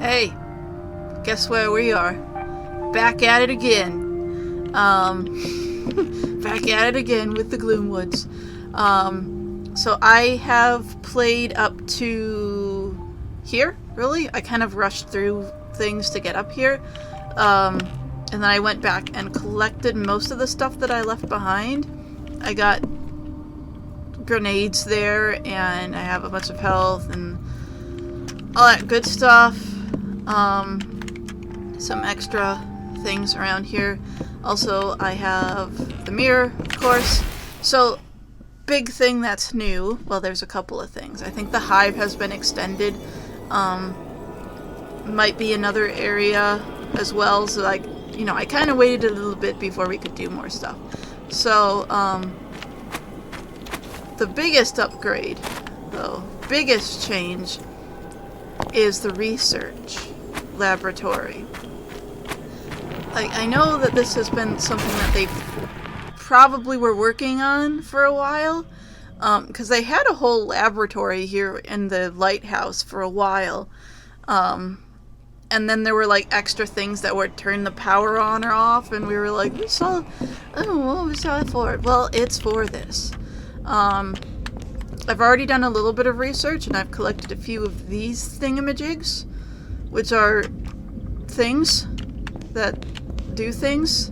Hey, guess where we are? Back at it again. Back at it again with the Gloomwoods. So I have played up to here, really. I kind of rushed through things to get up here. And then I went back and collected most of the stuff that I left behind. I got grenades there, and I have a bunch of health and all that good stuff. Some extra things around here. Also, I have the mirror, of course. So, big thing that's new. Well, there's a couple of things. I think the hive has been extended. Might be another area as well. So, like, you know, I kind of waited a little bit before we could do more stuff. So, the biggest upgrade, though, biggest change, is the research laboratory. Like, I know that this has been something that they probably were working on for a while, because they had a whole laboratory here in the lighthouse for a while, and then there were like extra things that would turn the power on or off, and we were like, what was that for? Well, it's for this. I've already done a little bit of research, and I've collected a few of these thingamajigs, which are things that do things.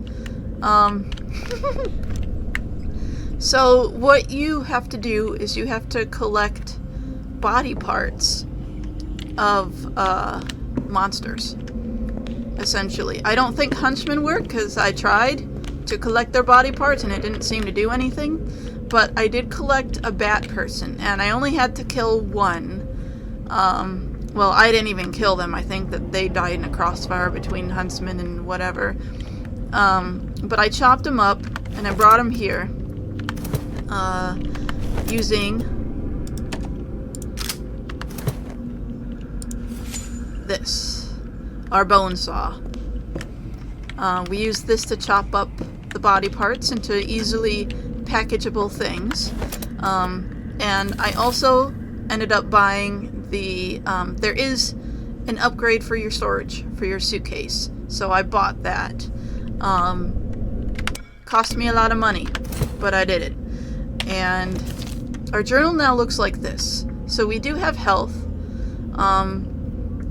So what you have to do is you have to collect body parts of monsters, essentially. I don't think hunchmen work, because I tried to collect their body parts and it didn't seem to do anything. But I did collect a bat person, and I only had to kill one. Well, I didn't even kill them. I think that they died in a crossfire between huntsmen and whatever. But I chopped them up, and I brought them here, using this, our bone saw. We used this to chop up the body parts into easily packageable things, and I also ended up buying the there is an upgrade for your storage for your suitcase, so I bought that. Cost me a lot of money, but I did it. And our journal now looks like this. So we do have health.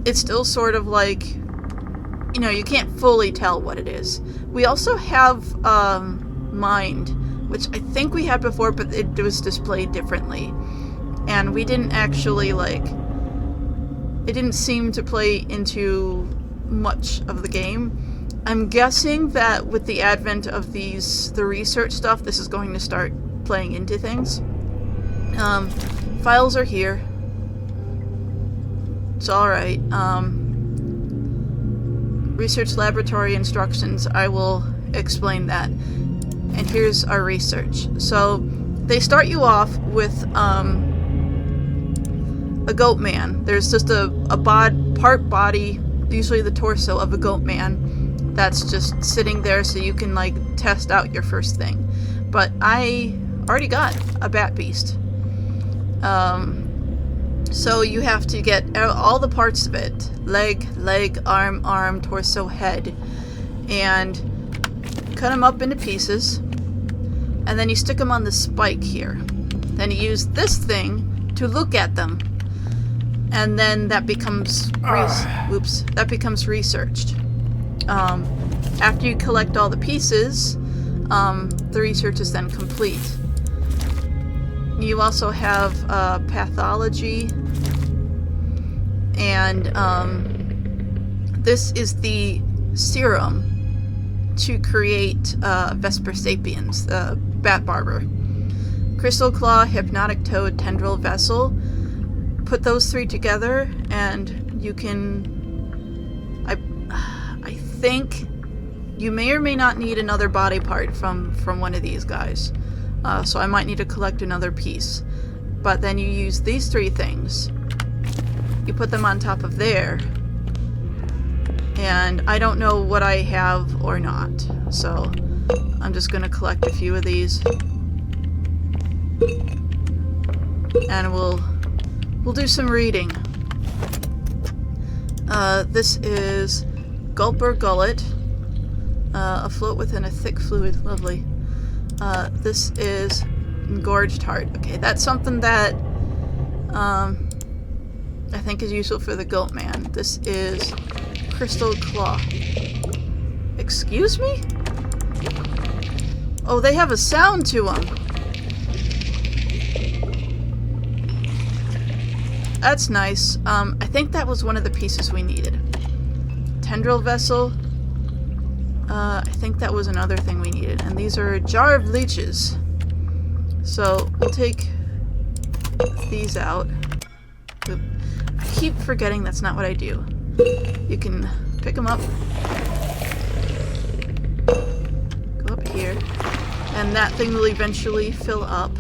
It's still sort of like, you know, you can't fully tell what it is. We also have mind, which I think we had before, but it was displayed differently. And we didn't actually, like, it didn't seem to play into much of the game. I'm guessing that with the advent of the research stuff, this is going to start playing into things. Files are here. It's alright. Research laboratory instructions, I will explain that. And here's our research. So, they start you off with, a goat man. There's just a part body, usually the torso of a goat man, that's just sitting there so you can, like, test out your first thing. But I already got a bat beast. So you have to get all the parts of it. Leg, arm, torso, head. And cut them up into pieces. And then you stick them on the spike here. Then you use this thing to look at them. And then that becomes that becomes researched. After you collect all the pieces, the research is then complete. You also have pathology, and this is the serum to create Vesper sapiens, the bat barber. Crystal claw, hypnotic toad, tendril, vessel. Put those three together, and you can. I think you may or may not need another body part from one of these guys. So I might need to collect another piece. But then you use these three things. You put them on top of there. And I don't know what I have or not. So I'm just going to collect a few of these. And we'll do some reading. This is Gulper Gullet. Afloat within a thick fluid. Lovely. This is Engorged Heart. Okay, that's something that I think is useful for the Goat Man. This is Crystal Claw. Excuse me? Oh, they have a sound to them. That's nice. I think that was one of the pieces we needed. Tendril Vessel. I think that was another thing we needed. And these are a Jar of Leeches. So, we'll take these out. I keep forgetting that's not what I do. You can pick them up. Go up here. And that thing will eventually fill up.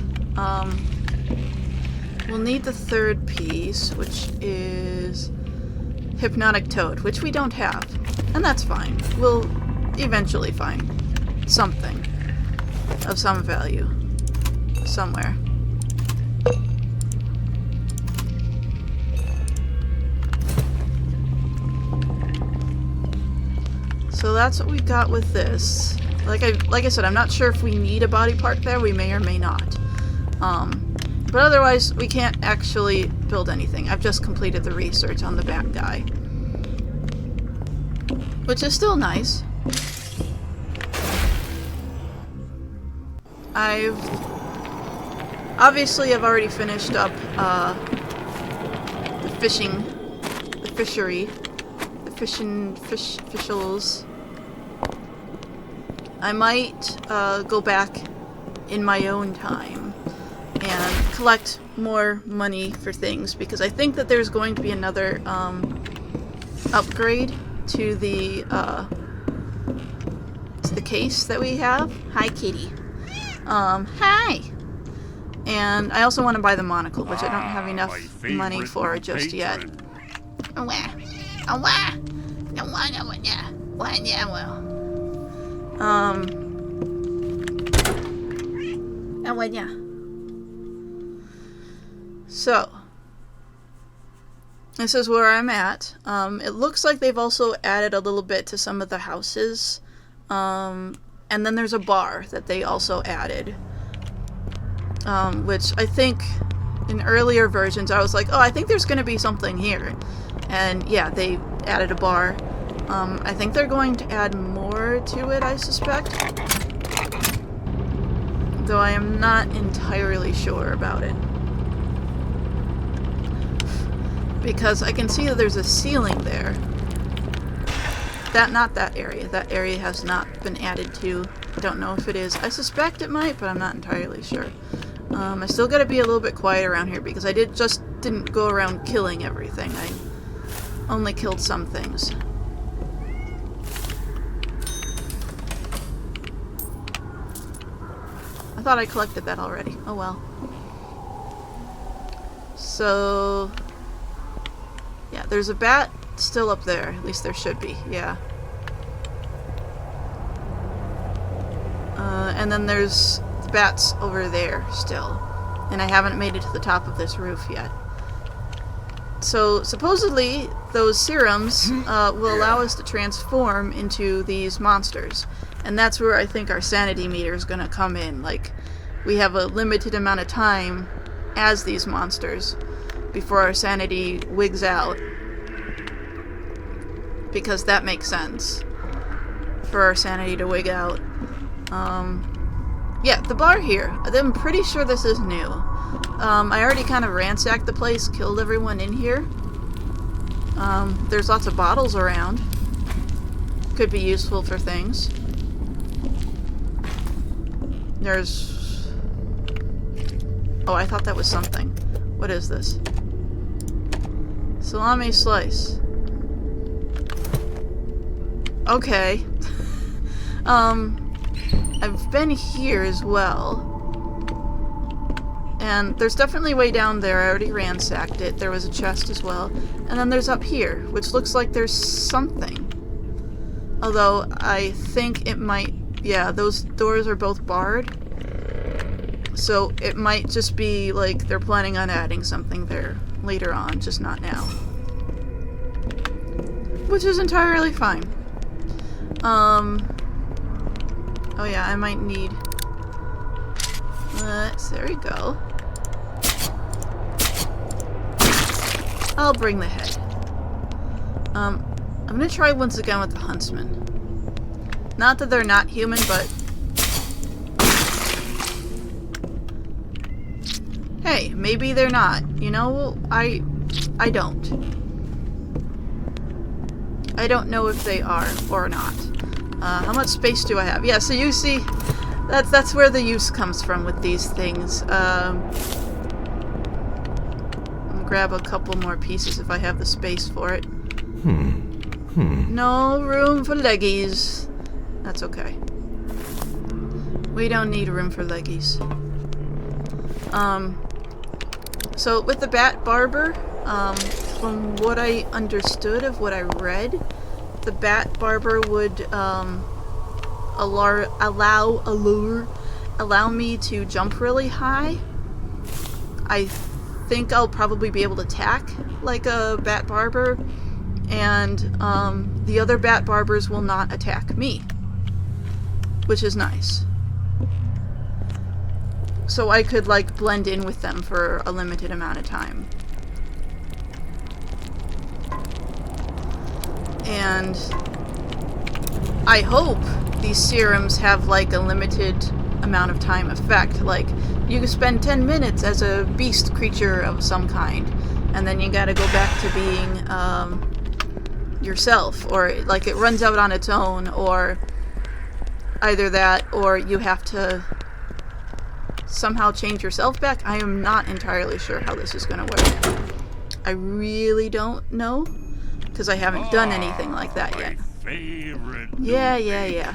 We'll need the third piece, which is Hypnotic Toad, which we don't have. And that's fine. We'll eventually find something of some value somewhere. So that's what we got with this. Like I said, I'm not sure if we need a body part there. We may or may not. But otherwise, we can't actually build anything. I've just completed the research on the bad guy. Which is still nice. I've already finished up the fishals. I might go back in my own time and collect more money for things, because I think that there's going to be another upgrade to the case that we have. Hi, kitty. Hi! And I also want to buy the monocle, which I don't have enough money for just yet. So, this is where I'm at. It looks like they've also added a little bit to some of the houses. And then there's a bar that they also added. Which I think in earlier versions I was like, oh, I think there's going to be something here. And yeah, they added a bar. I think they're going to add more to it, I suspect. Though I am not entirely sure about it. Because I can see that there's a ceiling there. Not that area. That area has not been added to. I don't know if it is. I suspect it might, but I'm not entirely sure. I still gotta be a little bit quiet around here because I didn't go around killing everything. I only killed some things. I thought I collected that already. Oh well. So, yeah, there's a bat still up there. At least there should be, yeah. And then there's the bats over there still. And I haven't made it to the top of this roof yet. So, supposedly, those serums will allow us to transform into these monsters. And that's where I think our sanity meter is going to come in. Like, we have a limited amount of time as these monsters before our sanity wigs out. Because that makes sense for our sanity to wig out. Yeah, the bar here. I'm pretty sure this is new. I already kind of ransacked the place, killed everyone in here. There's lots of bottles around. Could be useful for things. There's... Oh, I thought that was something. What is this? Salami slice. Okay. I've been here as well. And there's definitely way down there. I already ransacked it. There was a chest as well. And then there's up here, which looks like there's something. Although, I think it might... Yeah, those doors are both barred. So, it might just be, like, they're planning on adding something there later on, just not now. which is entirely fine. Oh yeah, I might need... there we go. I'll bring the head. I'm gonna try once again with the huntsman. Not that they're not human, but... Hey, maybe they're not. You know, I don't. I don't know if they are or not. How much space do I have? Yeah, so you see, that's where the use comes from with these things. I'll grab a couple more pieces if I have the space for it. No room for leggies. That's okay. We don't need room for leggies. So with the Bat Barber, from what I understood of what I read, the Bat Barber would allow me to jump really high. I think I'll probably be able to attack like a Bat Barber, and the other Bat Barbers will not attack me, which is nice. So I could, like, blend in with them for a limited amount of time. And I hope these serums have, like, a limited amount of time effect. Like, you can spend 10 minutes as a beast creature of some kind, and then you gotta go back to being, yourself. Or, like, it runs out on its own, or either that, or you have to somehow change yourself back. I am not entirely sure how this is going to work. I really don't know, because I haven't done anything like that yet. Yeah.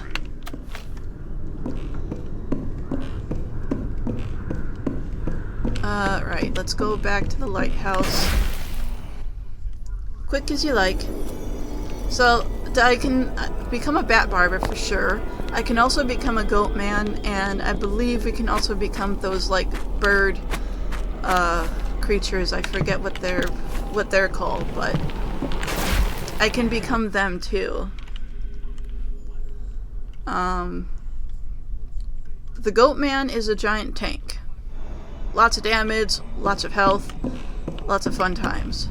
Right, let's go back to the lighthouse. Quick as you like. So, I can become a Bat Barber for sure. I can also become a Goat Man, and I believe we can also become those, like, bird creatures. I forget what they're called, but I can become them too. The Goat Man is a giant tank. Lots of damage, lots of health, lots of fun times.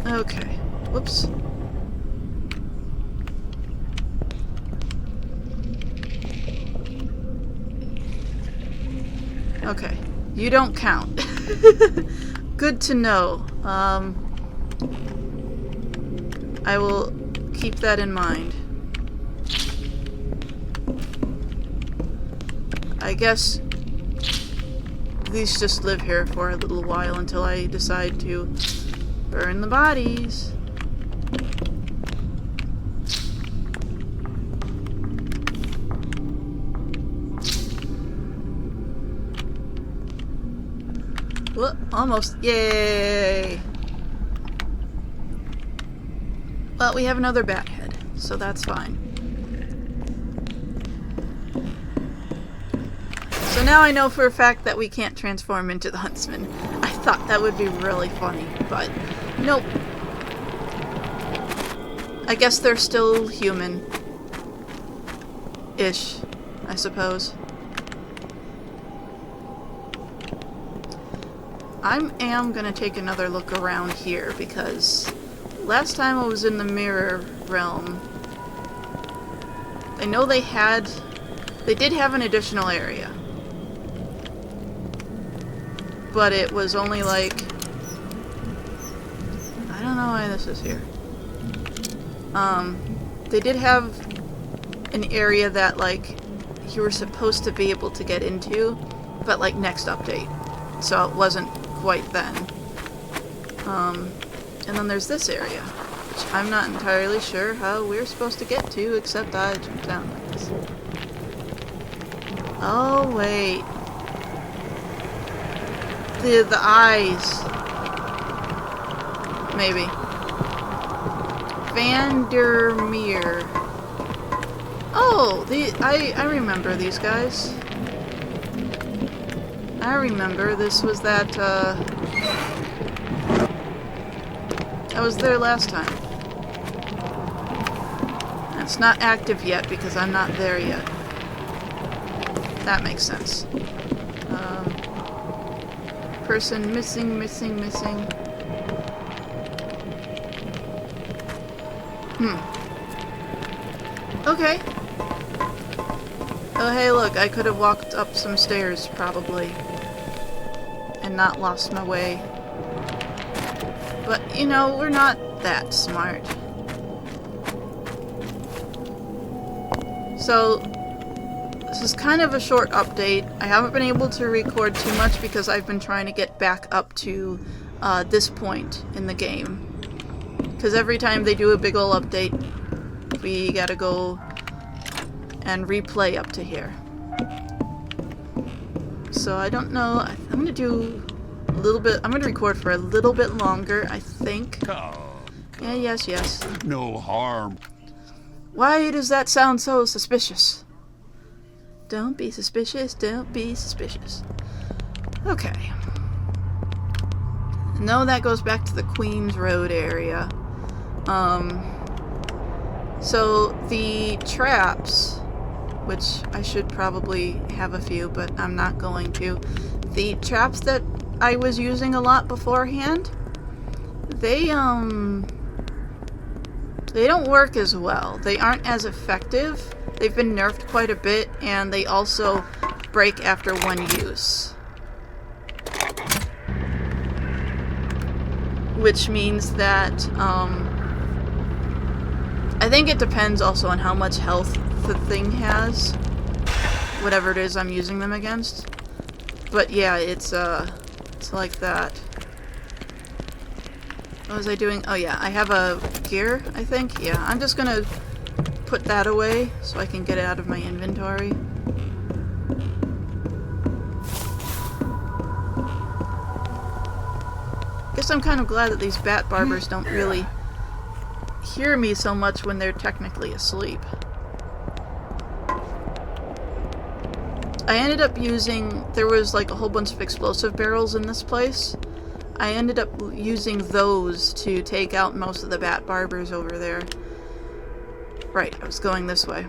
Okay. Whoops. Okay. You don't count. Good to know. I will keep that in mind. I guess these just live here for a little while until I decide to burn the bodies. Whoop, almost. Yay! Well, we have another bat head, so that's fine. So now I know for a fact that we can't transform into the huntsman. I thought that would be really funny, but nope. I guess they're still human-ish, I suppose. I am gonna take another look around here, because last time I was in the mirror realm, I know they did have an additional area. But it was only like, I don't know why this is here. They did have an area that, like, you were supposed to be able to get into, but, like, next update. So it wasn't quite then. And then there's this area, which I'm not entirely sure how we're supposed to get to, except I jumped down like this. Oh, wait. The eyes. Maybe. Vandermeer. Oh, I remember these guys. I remember this was that, I was there last time. It's not active yet because I'm not there yet. That makes sense. Person missing. Okay. Oh, hey, look, I could have walked up some stairs, probably. And not lost my way. But, you know, we're not that smart. So, this is kind of a short update. I haven't been able to record too much because I've been trying to get back up to this point in the game. Because every time they do a big ol' update, we gotta go and replay up to here. So I don't know. I'm gonna do a little bit. I'm gonna record for a little bit longer, I think. Yeah, yes. No harm. Why does that sound so suspicious? Don't be suspicious. Don't be suspicious. Okay. No, that goes back to the Queens Road area. So the traps, which I should probably have a few, but I'm not going to. The traps that I was using a lot beforehand, they don't work as well. They aren't as effective. They've been nerfed quite a bit, and they also break after one use. Which means that, I think it depends also on how much health the thing has. Whatever it is I'm using them against. But yeah, it's like that. What was I doing? Oh yeah, I have a gear, I think. Yeah, I'm just gonna put that away so I can get it out of my inventory. Guess I'm kind of glad that these bat barbers don't really hear me so much when they're technically asleep. I ended up using, there was like a whole bunch of explosive barrels in this place. I ended up using those to take out most of the bat barbers over there. Right, I was going this way.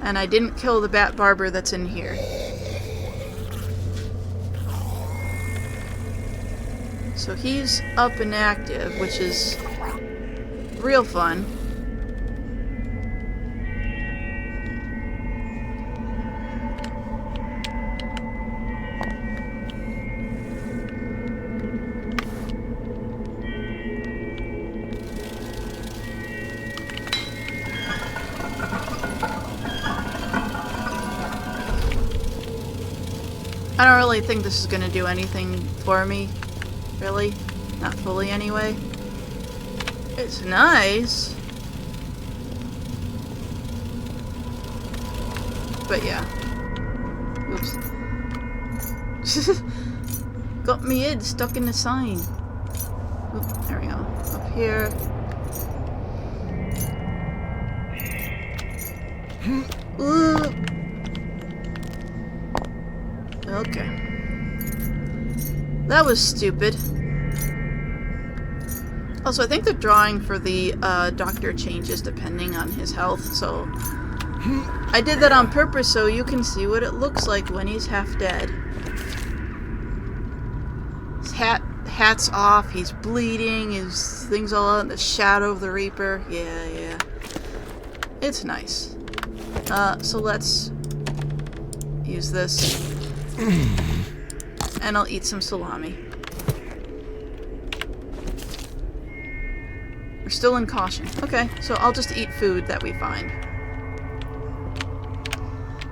And I didn't kill the bat barber that's in here. So he's up and active, which is real fun. I don't really think this is going to do anything for me. Really? Not fully anyway. It's nice. But yeah. Oops. Got me head stuck in the sign. Oop, there we go. Up here. Ooh. Okay. That was stupid. Also, I think the drawing for the doctor changes depending on his health, so I did that on purpose so you can see what it looks like when he's half dead. His hat's off, he's bleeding, his thing's all out in the shadow of the Reaper. Yeah. It's nice. So let's use this. And I'll eat some salami. We're still in caution. Okay, so I'll just eat food that we find.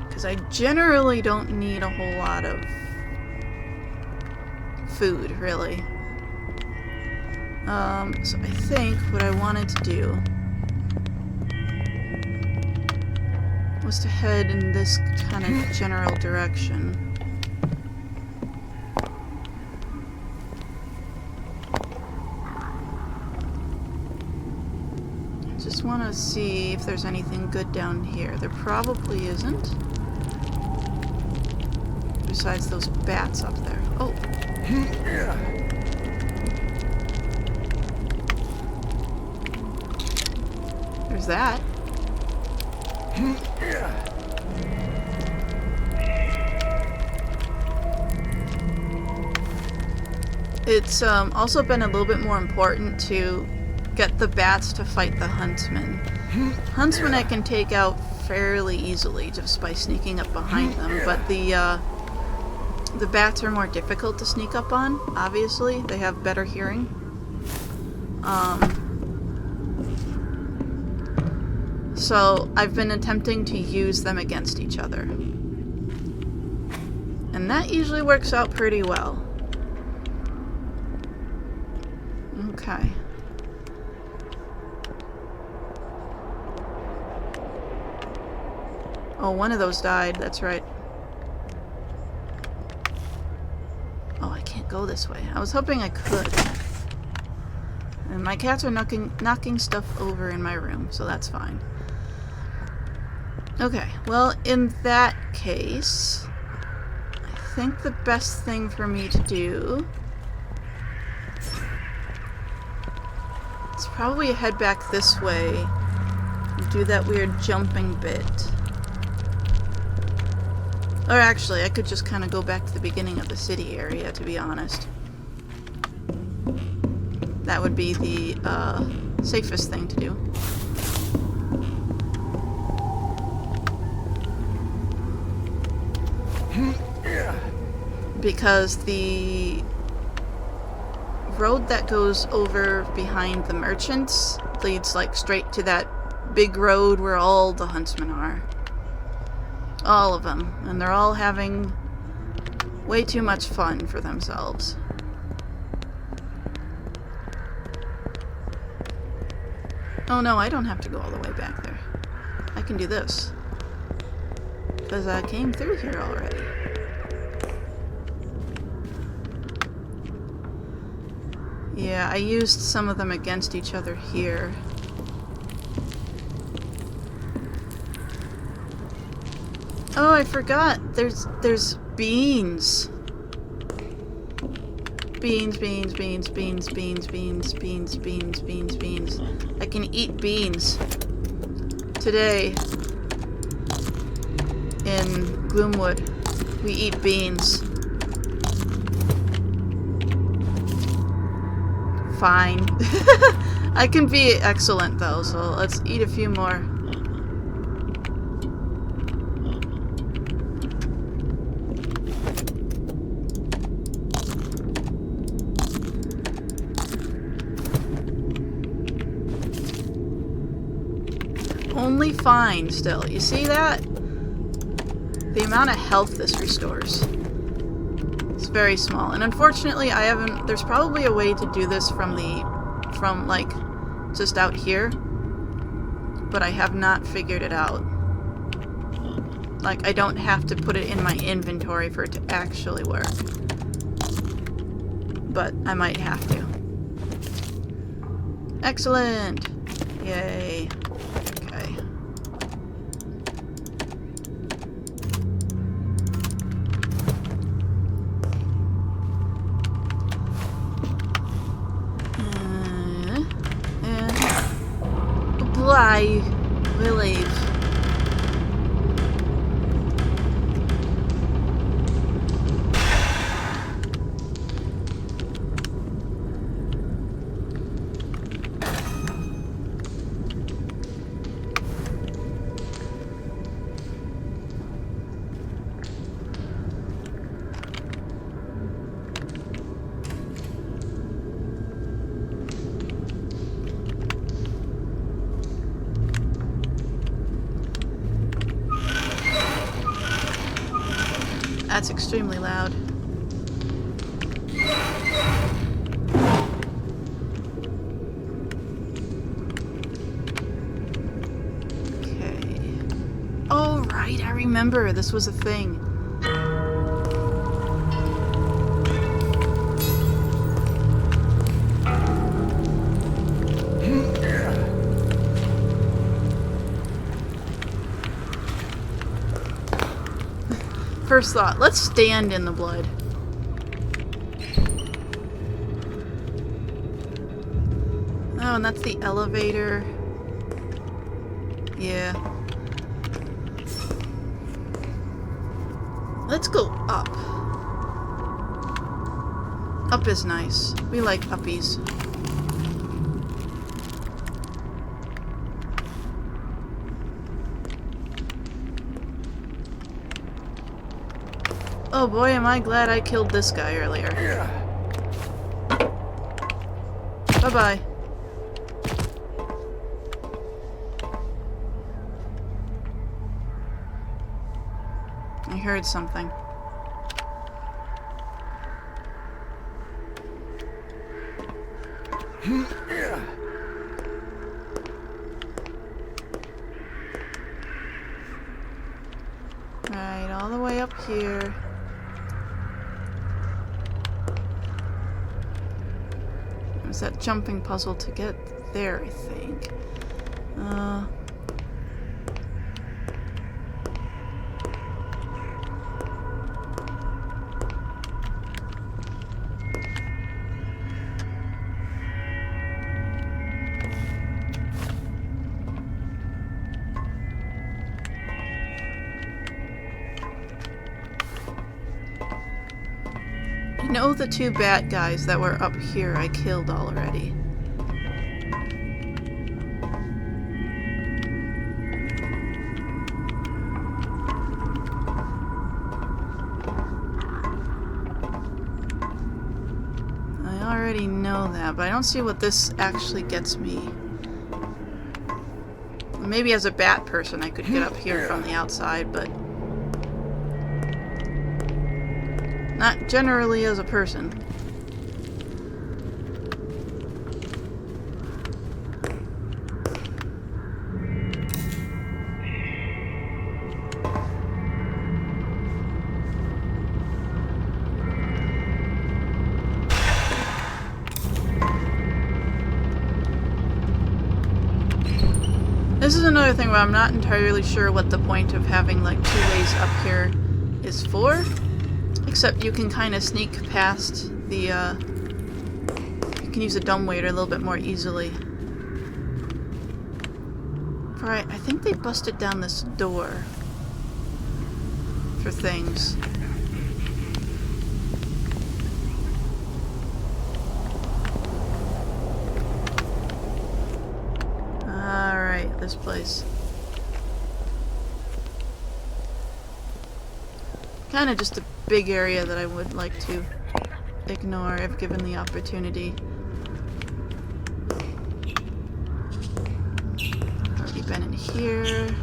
Because I generally don't need a whole lot of food, really. So I think what I wanted to do was to head in this kind of general direction. Just want to see if there's anything good down here. There probably isn't. Besides those bats up there. Oh. There's that. It's also been a little bit more important to get the bats to fight the huntsmen. Huntsmen I can take out fairly easily just by sneaking up behind them, but the bats are more difficult to sneak up on, obviously. They have better hearing. So I've been attempting to use them against each other. And that usually works out pretty well. Okay. Oh, one of those died, that's right. Oh, I can't go this way. I was hoping I could. And my cats are knocking stuff over in my room, so that's fine. Okay, well, in that case, I think the best thing for me to do is probably head back this way and do that weird jumping bit. Or actually, I could just kind of go back to the beginning of the city area, to be honest. That would be the safest thing to do. Because the road that goes over behind the merchants leads like straight to that big road where all the huntsmen are. All of them. And they're all having way too much fun for themselves. Oh no, I don't have to go all the way back there. I can do this. Because I came through here already. Yeah, I used some of them against each other here. Oh, I forgot. There's beans. Beans. I can eat beans. Today, in Gloomwood, we eat beans. Fine. I can be excellent though, so let's eat a few more. Only fine still. You see that? The amount of health this restores. It's very small. And unfortunately, I haven't... There's probably a way to do this from like, just out here. But I have not figured it out. Like, I don't have to put it in my inventory for it to actually work. But I might have to. Excellent! Yay. Okay. I believe. That's extremely loud. Okay. Oh, right, I remember. This was a thing. First thought, let's stand in the blood. Oh, and that's the elevator. Yeah. Let's go up. Up is nice. We like uppies. Oh boy, am I glad I killed this guy earlier. Bye-bye. I heard something. Right, all the way up here. There's that jumping puzzle to get there, I think. I know the two bad guys that were up here I killed already. I already know that, but I don't see what this actually gets me. Maybe as a bat person I could get up here from the outside, but not generally as a person. This is another thing where I'm not entirely sure what the point of having like two ways up here is for. Except you can kind of sneak past the, you can use a dumbwaiter a little bit more easily. Right, I think they busted down this door for things. Alright, this place. Kind of just a big area that I would like to ignore if given the opportunity. Already been in here.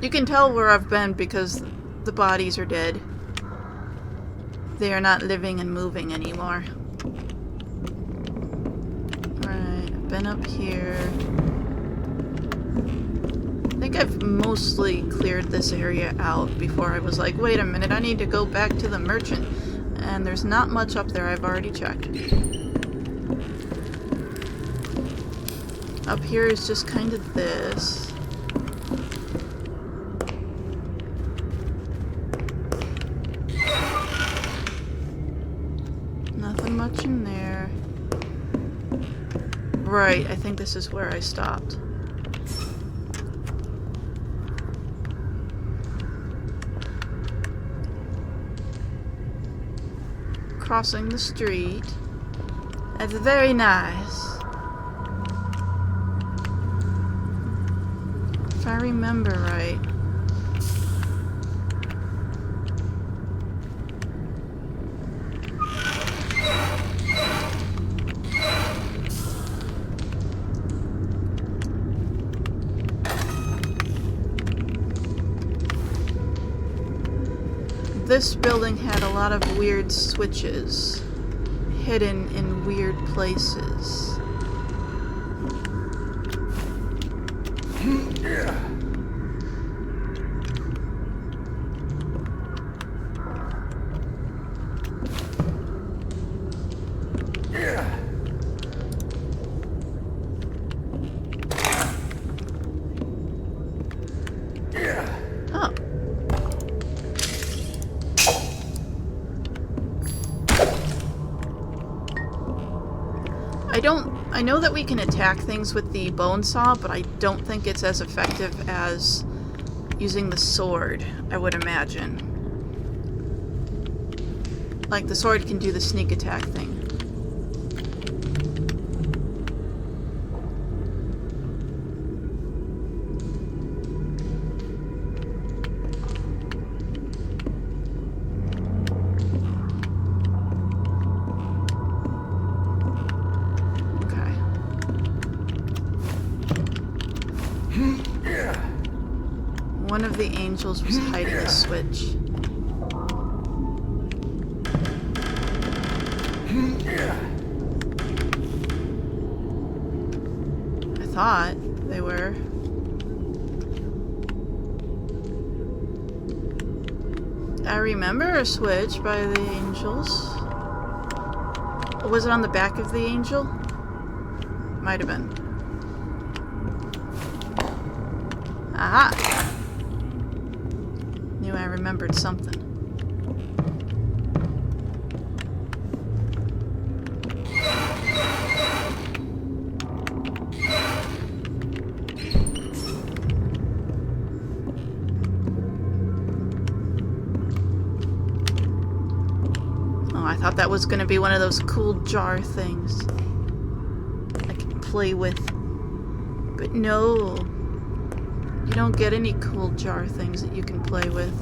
You can tell where I've been because the bodies are dead. They are not living and moving anymore. Right, I've been up here. I think I've mostly cleared this area out before I was like, wait a minute, I need to go back to the merchant. And there's not much up there, I've already checked. Up here is just kind of this. Nothing much in there. Right, I think this is where I stopped. Crossing the street. That's very nice. If I remember right. This building had a lot of weird switches, hidden in weird places. Oh. I know that we can attack things with the bone saw, but I don't think it's as effective as using the sword, I would imagine. Like, the sword can do the sneak attack thing. One of the angels was hiding a switch. I thought they were. I remember a switch by the angels. Was it on the back of the angel? Might have been. Aha! Knew I remembered something. Oh, I thought that was going to be one of those cool jar things I could play with. But no. You don't get any cool jar things that you can play with.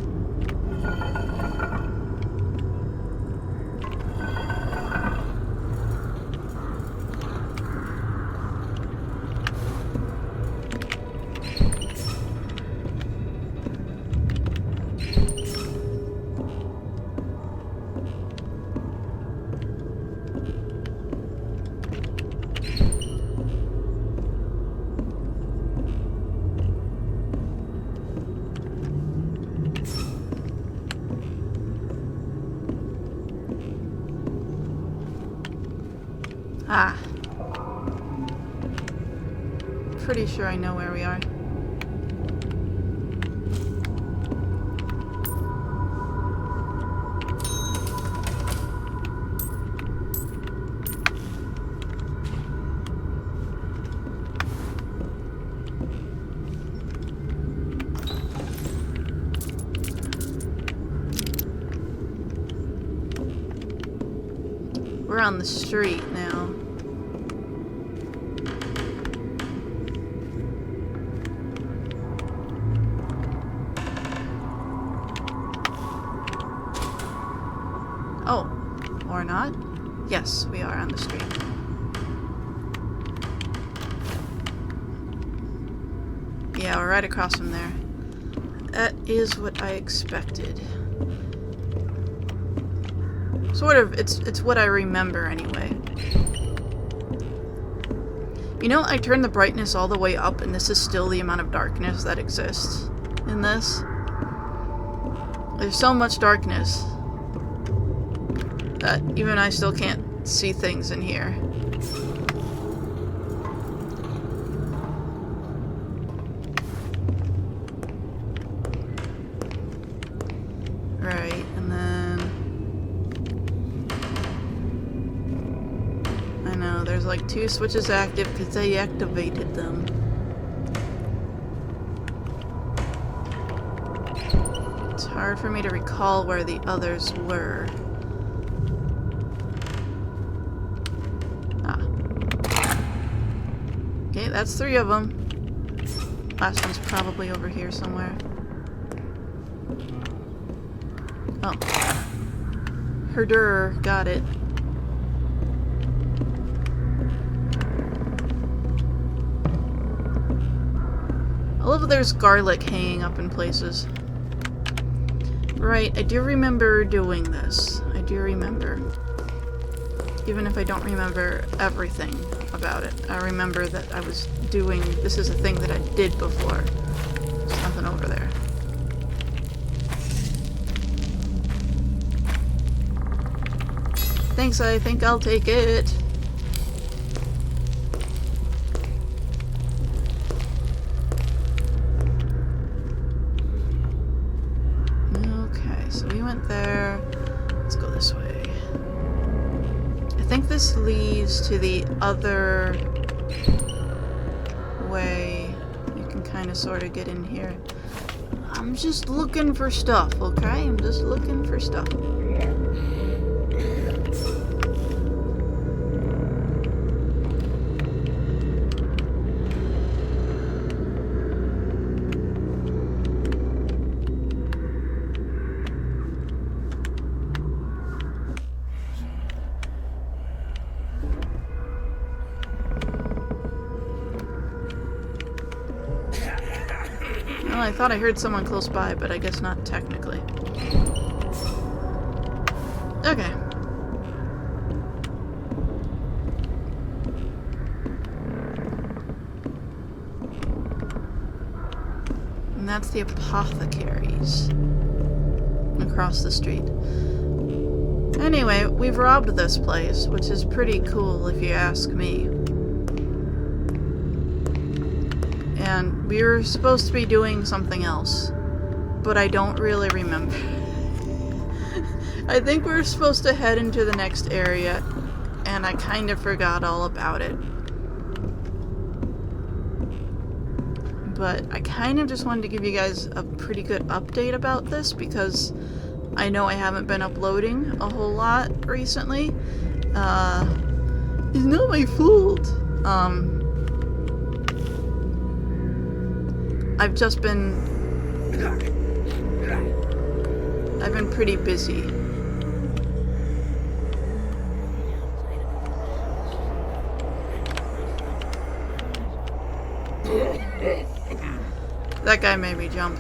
Ah. Pretty sure I know where we are. We're on the street now. Oh, or not? Yes, we are on the street. Yeah, we're right across from there. That is what I expected. Sort of, it's what I remember anyway. You know, I turned the brightness all the way up and this is still the amount of darkness that exists in this. There's so much darkness that even I still can't see things in here. Right, and then... I know, there's like 2 switches active because they activated them. It's hard for me to recall where the others were. Okay, that's 3 of them. Last one's probably over here somewhere. Oh. Herder, got it. I love that there's garlic hanging up in places. Right, I do remember doing this. I do remember. Even if I don't remember everything about it. I remember that I was doing... This is a thing that I did before. There's nothing over there. Thanks, I think I'll take it. Okay, so we went there. Let's go this way. I think this leads to the other way. You can kind of sort of get in here. I'm just looking for stuff, okay? I'm just looking for stuff. Well, I thought I heard someone close by, but I guess not technically. Okay. And that's the apothecaries across the street. Anyway, we've robbed this place, which is pretty cool if you ask me. And we were supposed to be doing something else, but I don't really remember. I think we were supposed to head into the next area, and I kind of forgot all about it. But I kind of just wanted to give you guys a pretty good update about this, because I know I haven't been uploading a whole lot recently. It's not my fault. I've been pretty busy. That guy made me jump.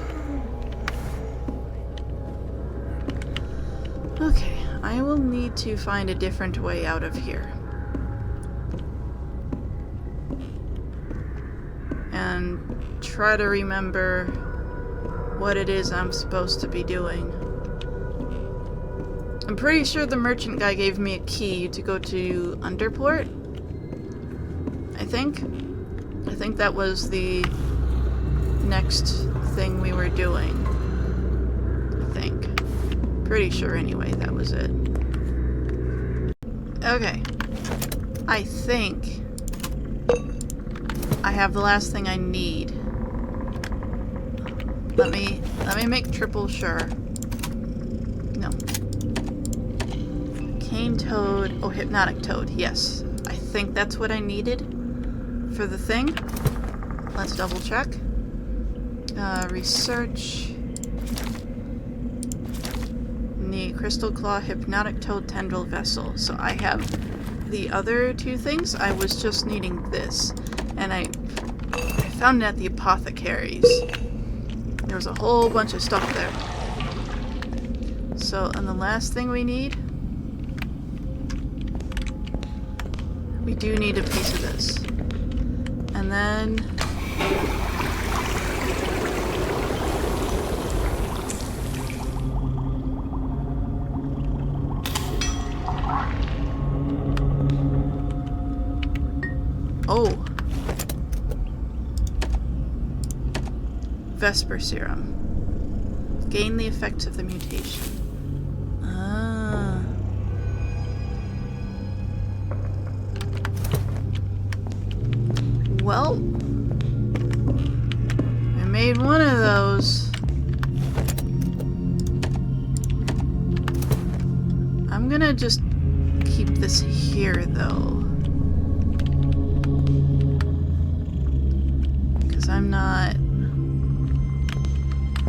Okay, I will need to find a different way out of here. And try to remember what it is I'm supposed to be doing. I'm pretty sure the merchant guy gave me a key to go to Underport. I think that was the next thing we were doing. I think. Pretty sure anyway, that was it. Okay. I think I have the last thing I need. Let me make triple sure. No. Cane toad. Oh, hypnotic toad. Yes. I think that's what I needed for the thing. Let's double check. Research. Need crystal claw, hypnotic toad, tendril vessel. So I have the other two things. I was just needing this. And I found it at the apothecaries. There was a whole bunch of stuff there. So, and the last thing we need, we do need a piece of this. And then oh, Vesper serum. Gain the effects of the mutation. Ah. Well, I made one of those. I'm gonna just keep this here, though. Because I'm not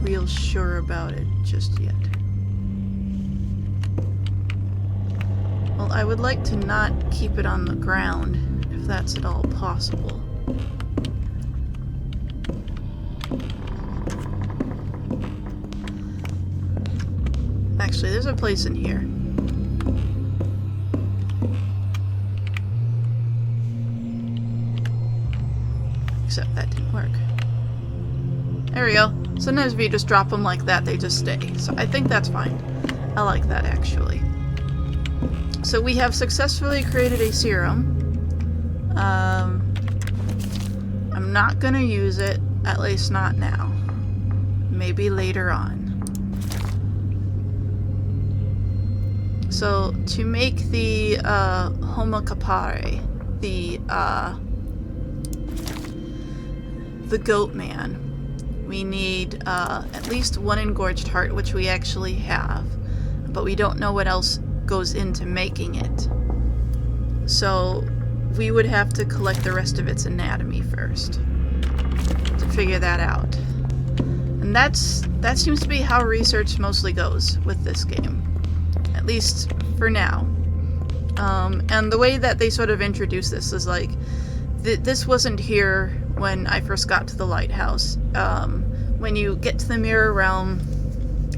real sure about it just yet. Well, I would like to not keep it on the ground, if that's at all possible. Actually, there's a place in here. except that didn't work. There we go. Sometimes if you just drop them like that, they just stay. So I think that's fine. I like that, actually. So we have successfully created a serum. I'm not gonna use it, at least not now. Maybe later on. So, to make the Macabre, the goat man, we need at least one engorged heart, which we actually have, but we don't know what else goes into making it. So we would have to collect the rest of its anatomy first to figure that out. And that seems to be how research mostly goes with this game, at least for now. And the way that they sort of introduce this is like, this wasn't here when I first got to the lighthouse. When you get to the mirror realm,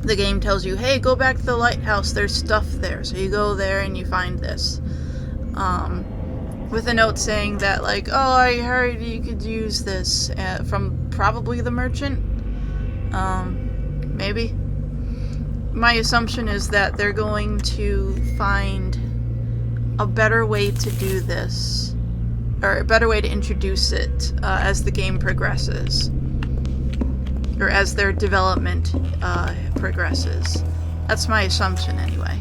the game tells you, hey, go back to the lighthouse, there's stuff there. So you go there and you find this. With a note saying that, like, oh, I heard you could use this from probably the merchant. Maybe. My assumption is that they're going to find a better way to do this, or a better way to introduce it as the game progresses, or as their development progresses. That's my assumption, anyway.